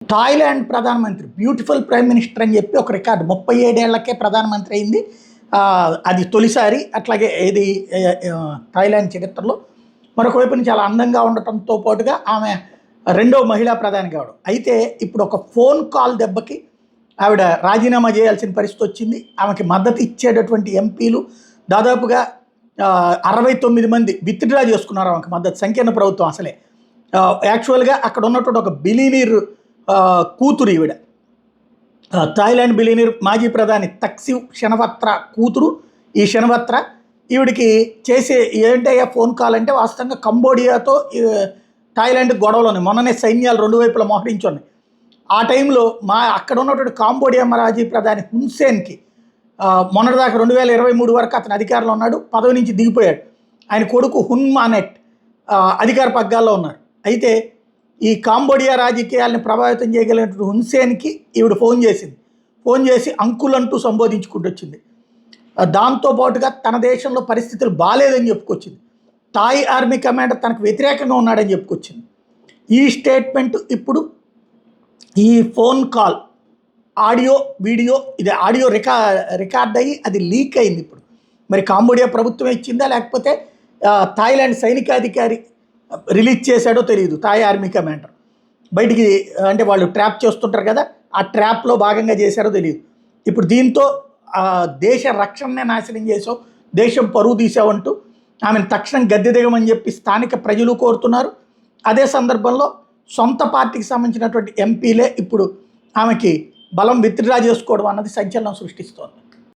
Thailand ప్రధానమంత్రి beautiful prime minister అని చెప్పి ఒక రికార్డు 37 ఏళ్లకే ప్రధానమంత్రి అయింది. అది తొలిసారి. అట్లాగే ఇది థాయిలాండ్ చరిత్రలో. మరొక వైపున చాలా అందంగా ఉండటంతో పాటుగా ఆమె రెండవ మహిళా ప్రధాని కావడం. అయితే ఇప్పుడు ఒక ఫోన్ కాల్ దెబ్బకి ఆవిడ రాజీనామా చేయాల్సిన పరిస్థితి వచ్చింది. ఆమెకి మద్దతు ఇచ్చేటటువంటి ఎంపీలు దాదాపుగా 69 మంది విత్డ్రా చేసుకున్నారు ఆమెకు మద్దతు. సంకీర్ణ ప్రభుత్వం అసలే. యాక్చువల్గా అక్కడ ఉన్నటువంటి ఒక బిలీనీర్ కూతురు ఈవిడ. థాయిలాండ్ బిలీనీర్ మాజీ ప్రధాని తక్సివ్ షెనవత్ర కూతురు ఈ షెనవత్ర. ఈవిడికి చేసే ఏంటయ్యా ఫోన్ కాల్ అంటే వాస్తవంగా కంబోడియాతో థాయిలాండ్ గొడవలోనే మొన్ననే సైన్యాలు రెండు వైపులా మోహరించున్నాయి. ఆ టైంలో అక్కడ ఉన్నటువంటి కాంబోడియా మాజీ ప్రధాని హున్సేన్కి మొన్నటిదాకా 2023 వరకు అతను అధికారంలో ఉన్నాడు, పదవి నుంచి దిగిపోయాడు. ఆయన కొడుకు హున్ మానెట్ అధికార పగ్గాల్లో ఉన్నారు. అయితే ఈ కాంబోడియా రాజకీయాలను ప్రభావితం చేయగలిగినటువంటి హున్సేన్కి ఈవిడ ఫోన్ చేసింది. ఫోన్ చేసి అంకుల్ అంటూ సంబోధించుకుంటూ వచ్చింది. దాంతోపాటుగా తన దేశంలో పరిస్థితులు బాగాలేదని చెప్పుకొచ్చింది. థాయ్ ఆర్మీ కమాండర్ తనకు వ్యతిరేకంగా ఉన్నాడని చెప్పుకొచ్చింది. ఈ స్టేట్మెంట్ ఇప్పుడు ఈ ఫోన్ కాల్ ఆడియో వీడియో ఇది ఆడియో రికార్డ్ అయ్యి అది లీక్ అయింది. ఇప్పుడు మరి కాంబోడియా ప్రభుత్వం ఇచ్చిందా లేకపోతే థాయిలాండ్ సైనికాధికారి రిలీజ్ చేశాడో తెలియదు. థాయ్ ఆర్మీ కమాండర్ బయటికి అంటే వాళ్ళు ట్రాప్ చేస్తుంటారు కదా, ఆ ట్రాప్లో భాగంగా చేశారో తెలియదు. ఇప్పుడు దీంతో దేశ రక్షణనే నాశనం చేసావు, దేశం పరువు తీసావంటూ ఆమెను తక్షణం గద్దె దిగమని చెప్పి స్థానిక ప్రజలు కోరుతున్నారు. అదే సందర్భంలో సొంత పార్టీకి సంబంధించినటువంటి ఎంపీలే ఇప్పుడు ఆమెకి బలం విత్డ్రా చేసుకోవడం అన్నది సంచలనం సృష్టిస్తోంది.